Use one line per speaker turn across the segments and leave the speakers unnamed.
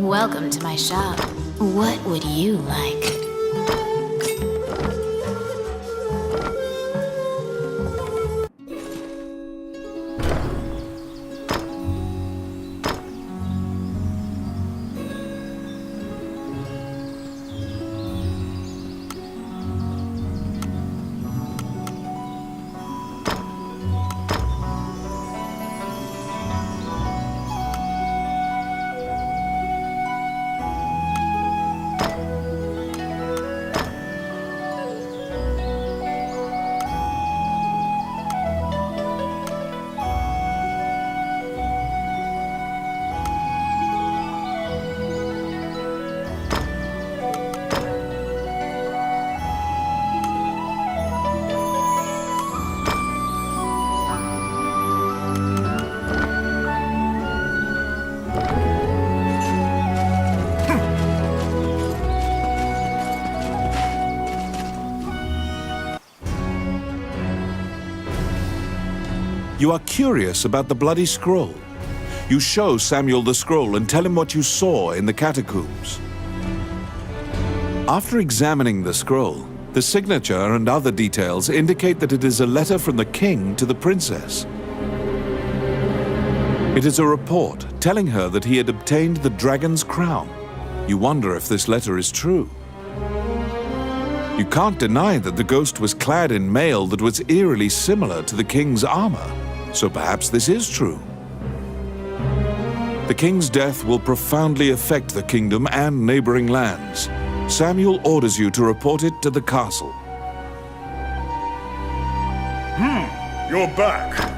Welcome to my shop. What would you like?
You are curious about the bloody scroll. You show Samuel the scroll and tell him what you saw in the catacombs. After examining the scroll, the signature and other details indicate that it is a letter from the king to the princess. It is a report telling her that he had obtained the dragon's crown. You wonder if this letter is true. You can't deny that the ghost was clad in mail that was eerily similar to the king's armor, so perhaps this is true. The king's death will profoundly affect the kingdom and neighboring lands. Samuel orders you to report it to the castle.
You're back.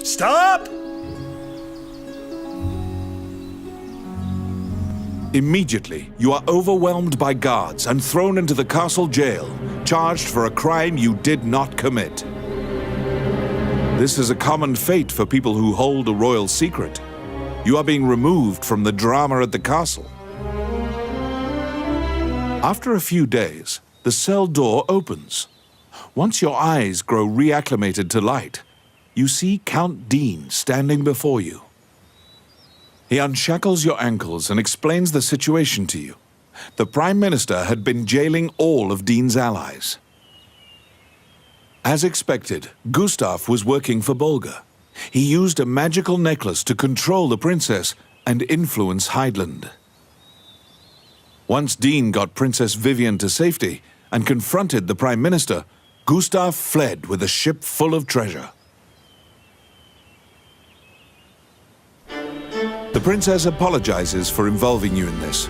Stop!
Immediately, you are overwhelmed by guards and thrown into the castle jail, charged for a crime you did not commit. This is a common fate for people who hold a royal secret. You are being removed from the drama at the castle. After a few days, the cell door opens. Once your eyes grow reacclimated to light, you see Count Dean standing before you. He unshackles your ankles and explains the situation to you. The Prime Minister had been jailing all of Dean's allies. As expected, Gustav was working for Bolga. He used a magical necklace to control the princess and influence Heidland. Once Dean got Princess Vivian to safety and confronted the Prime Minister, Gustav fled with a ship full of treasure. The princess apologizes for involving you in this.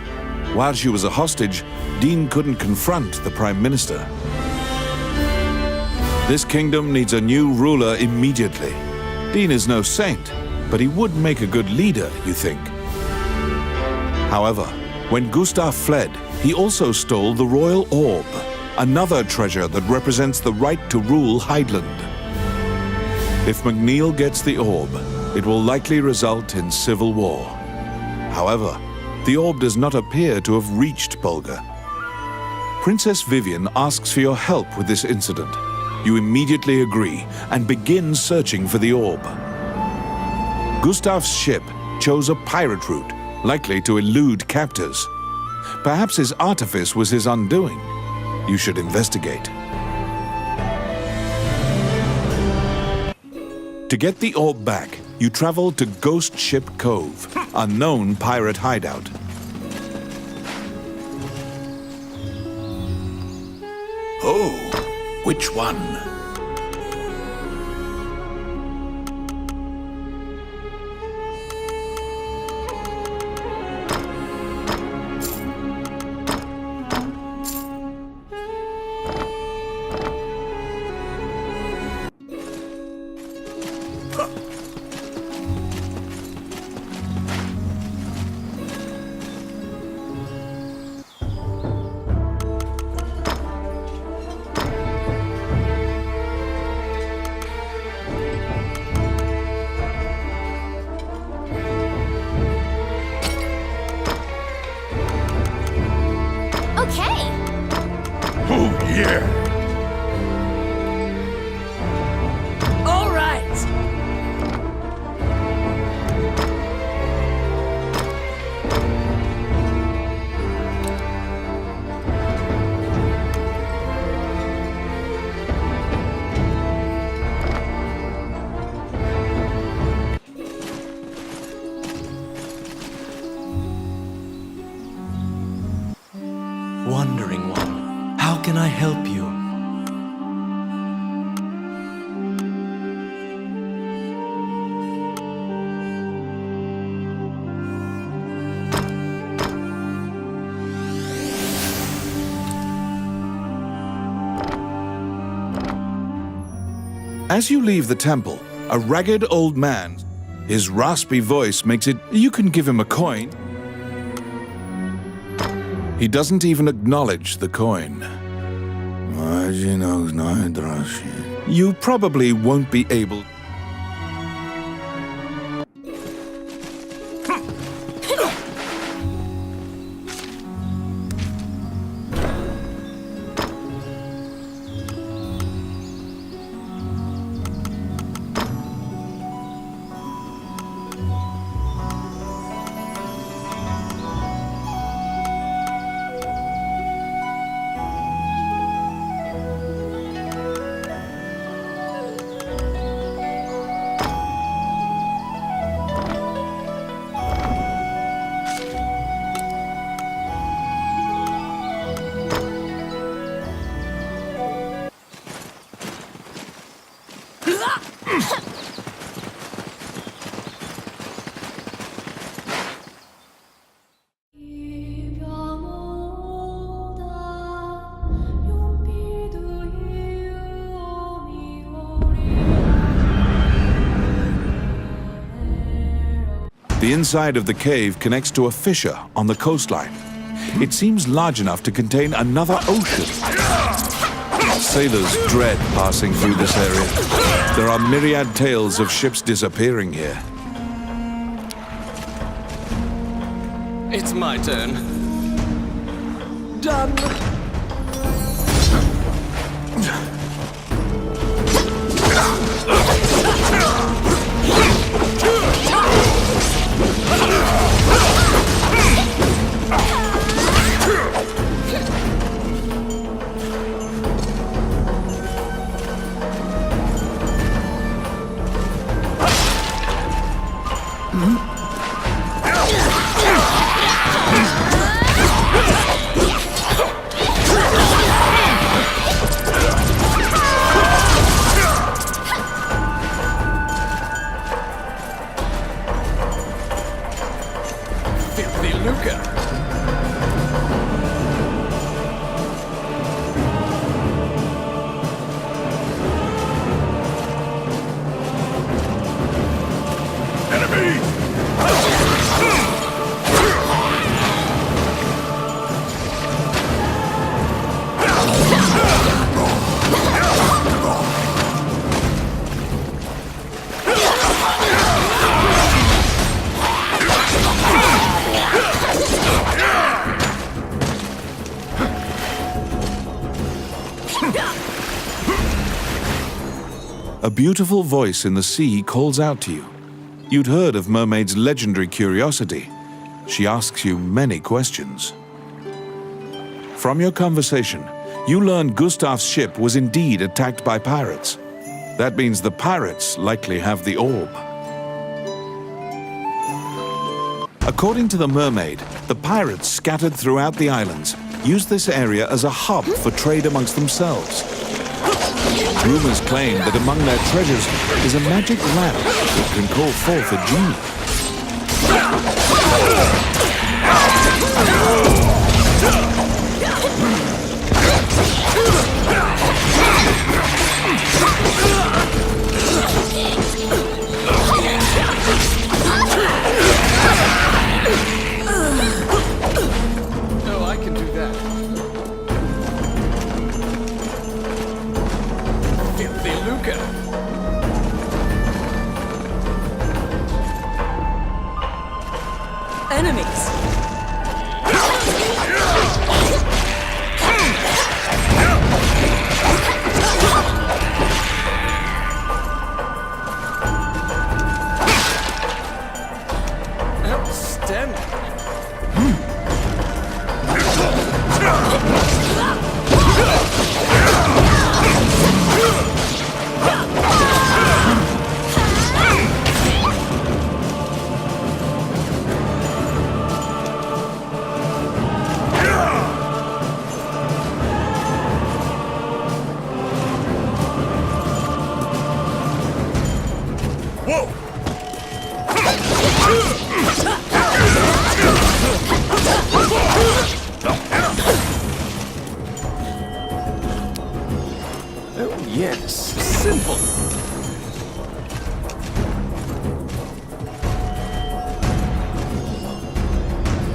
While she was a hostage, Dean couldn't confront the Prime Minister. This kingdom needs a new ruler immediately. Dean is no saint, but he would make a good leader, you think. However, when Gustav fled, he also stole the royal orb, another treasure that represents the right to rule Heidland. If MacNeil gets the orb, it will likely result in civil war. However, the orb does not appear to have reached Bolga. Princess Vivian asks for your help with this incident. You immediately agree and begin searching for the orb. Gustav's ship chose a pirate route, likely to elude captors. Perhaps his artifice was his undoing. You should investigate. To get the orb back, you travel to Ghost Ship Cove, a known pirate hideout. Which one?
Okay.
Oh, yeah!
All right.
Wandering One, how can I help you?
As you leave the temple, a ragged old man, his raspy voice makes it you can give him a coin. He doesn't even acknowledge the coin. You probably won't be able. The inside of the cave connects to a fissure on the coastline. It seems large enough to contain another ocean. Sailors dread passing through this area. There are myriad tales of ships disappearing here.
It's my turn. Done. Filthy lucre.
A beautiful voice in the sea calls out to you. You'd heard of Mermaid's legendary curiosity. She asks you many questions. From your conversation, you learn Gustav's ship was indeed attacked by pirates. That means the pirates likely have the orb. According to the mermaid, the pirates scattered throughout the islands used this area as a hub for trade amongst themselves. Rumors claim that among their treasures is a magic lamp that can call forth a genie.
Oh, I can do that. Filthy lucre.
Enemies!
Outstanding.
Whoa!
Oh, yes. Simple.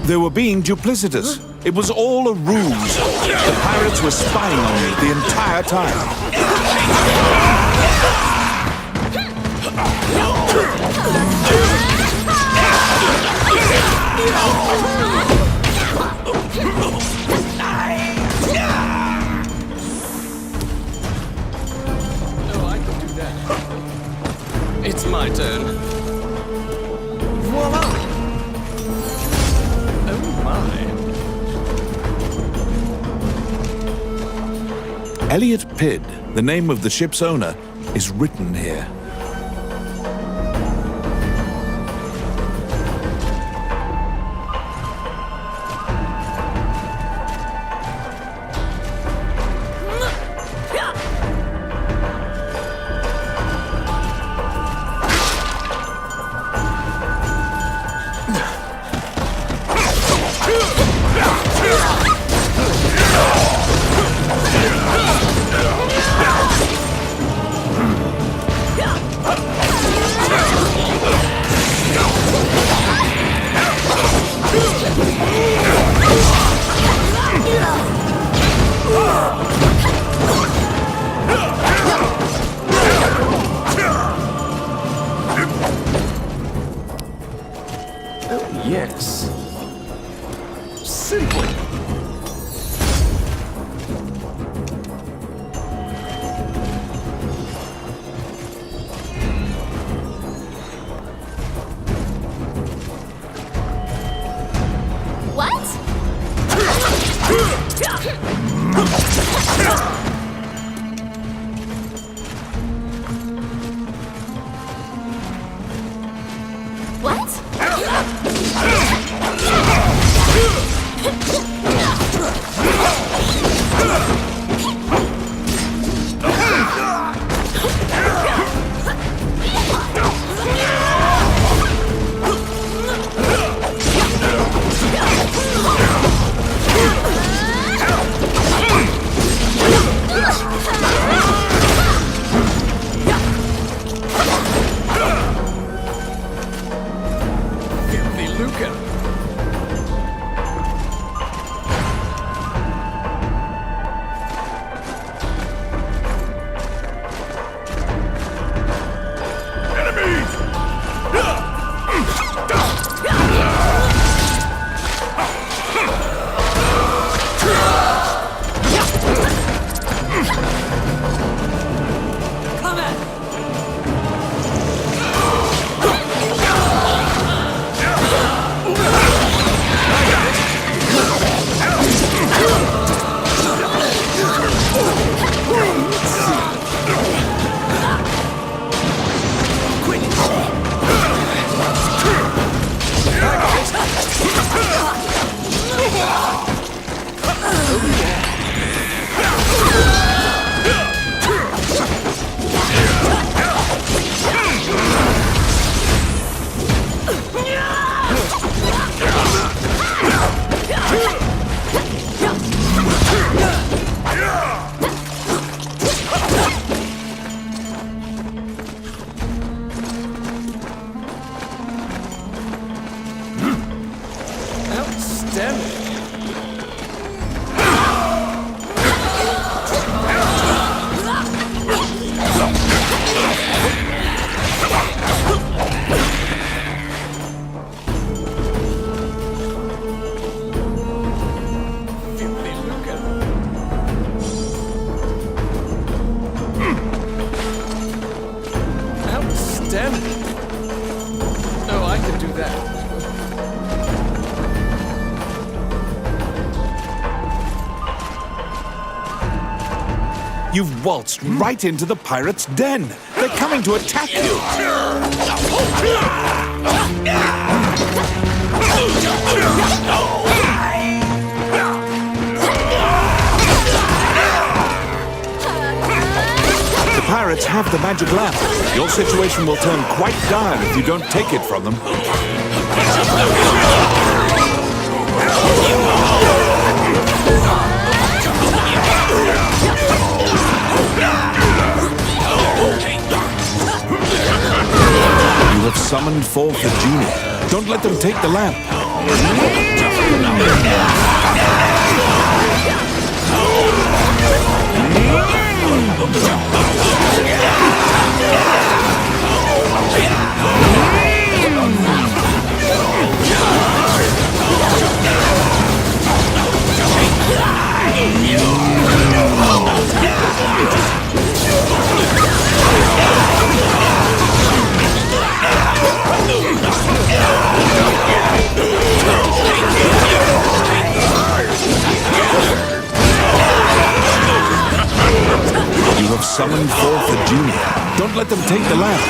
They were being duplicitous. It was all a ruse. The pirates were spying on me the entire time.
Oh, I can do that. It's my turn. Voila! Oh my.
Elliot Pidd, the name of the ship's owner, is written here.
Oh, yes. Simple.
What? What?
Filthy lucre.
Enemies!
Come at!
You've waltzed right into the pirates' den. They're coming to attack you. The pirates have the magic lamp. Your situation will turn quite dire if you don't take it from them. You have summoned forth the genie. Don't let them take the lamp. You have summoned forth the genie. Don't let them take the lamp.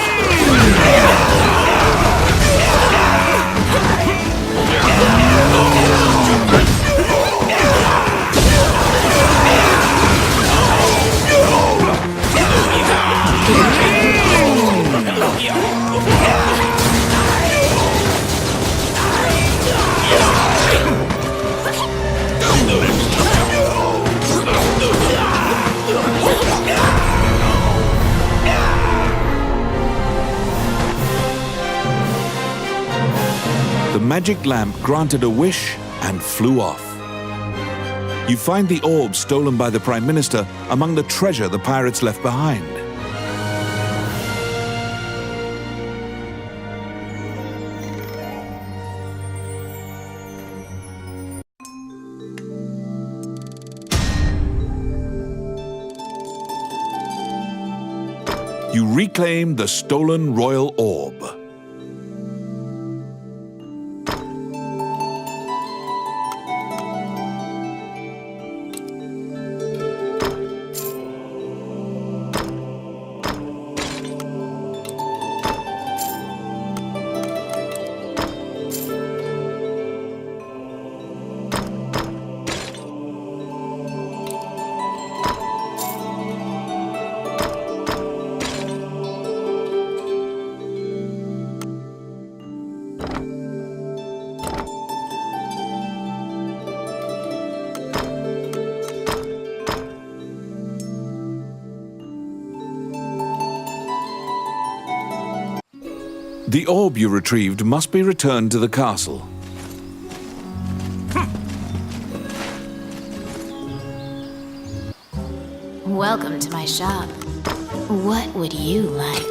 The magic lamp granted a wish and flew off. You find the orb stolen by the Prime Minister among the treasure the pirates left behind. You reclaim the stolen royal orb. The orb you retrieved must be returned to the castle.
Welcome to my shop. What would you like?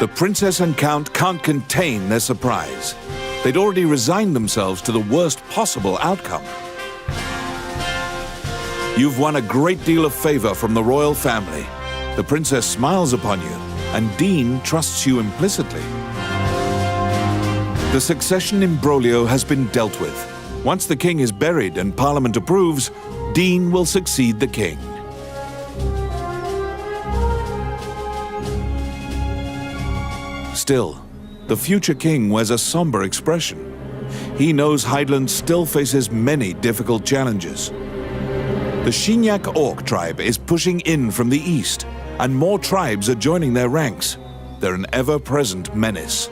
The princess and count can't contain their surprise. They'd already resigned themselves to the worst possible outcome. You've won a great deal of favor from the royal family. The princess smiles upon you, and Dean trusts you implicitly. The succession imbroglio has been dealt with. Once the king is buried and Parliament approves, Dean will succeed the king. Still, the future king wears a somber expression. He knows Highland still faces many difficult challenges. The Shinyak Orc tribe is pushing in from the east, and more tribes are joining their ranks. They're an ever-present menace.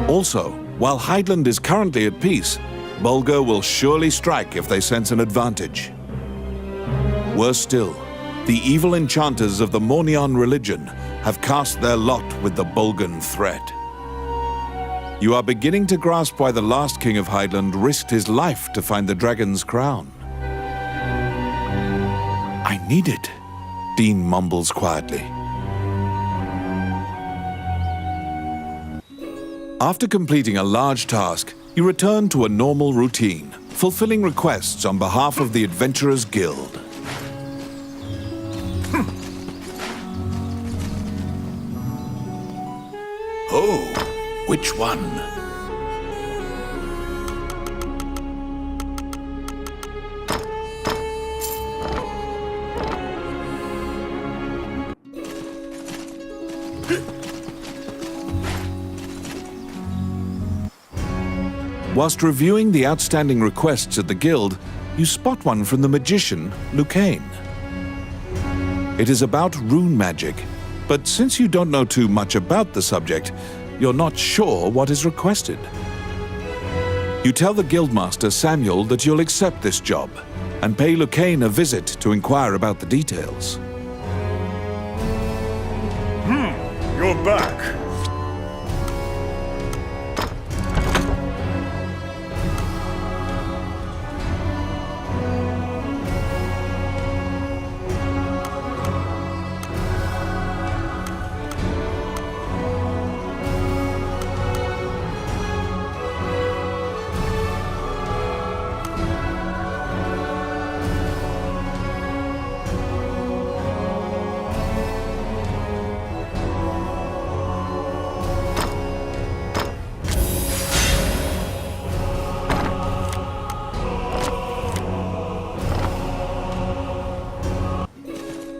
Also, while Heidland is currently at peace, Bulgar will surely strike if they sense an advantage. Worse still, the evil enchanters of the Mornion religion have cast their lot with the Bulgan threat. You are beginning to grasp why the last king of Heidland risked his life to find the dragon's crown. I need it, Dean mumbles quietly. After completing a large task, you return to a normal routine, fulfilling requests on behalf of the Adventurers Guild.
Oh, which one?
Whilst reviewing the outstanding requests at the guild, you spot one from the magician, Lucane. It is about rune magic, but since you don't know too much about the subject, you're not sure what is requested. You tell the guildmaster, Samuel, that you'll accept this job, and pay Lucane a visit to inquire about the details.
You're back.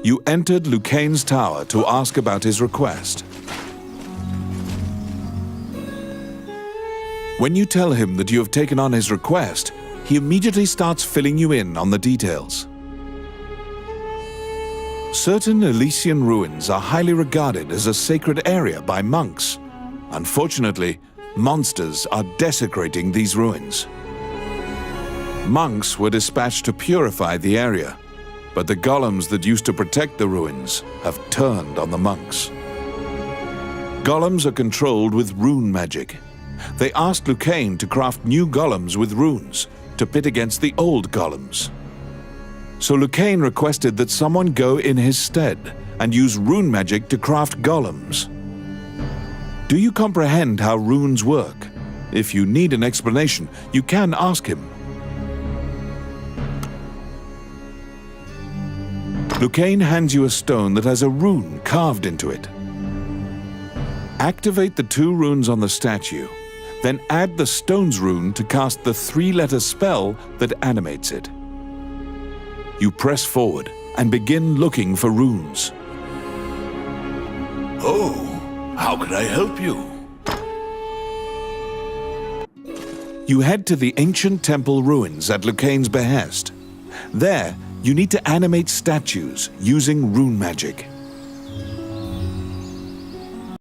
You entered Lucane's tower to ask about his request. When you tell him that you have taken on his request, he immediately starts filling you in on the details. Certain Elysian ruins are highly regarded as a sacred area by monks. Unfortunately, monsters are desecrating these ruins. Monks were dispatched to purify the area, but the golems that used to protect the ruins have turned on the monks. Golems are controlled with rune magic. They asked Lucane to craft new golems with runes to pit against the old golems. So Lucane requested that someone go in his stead and use rune magic to craft golems. Do you comprehend how runes work? If you need an explanation, you can ask him. Lucane hands you a stone that has a rune carved into it. Activate the 2 runes on the statue, then add the stone's rune to cast the 3-letter spell that animates it. You press forward and begin looking for runes.
Oh, how can I help you?
You head to the ancient temple ruins at Lucane's behest. There, you need to animate statues using rune magic.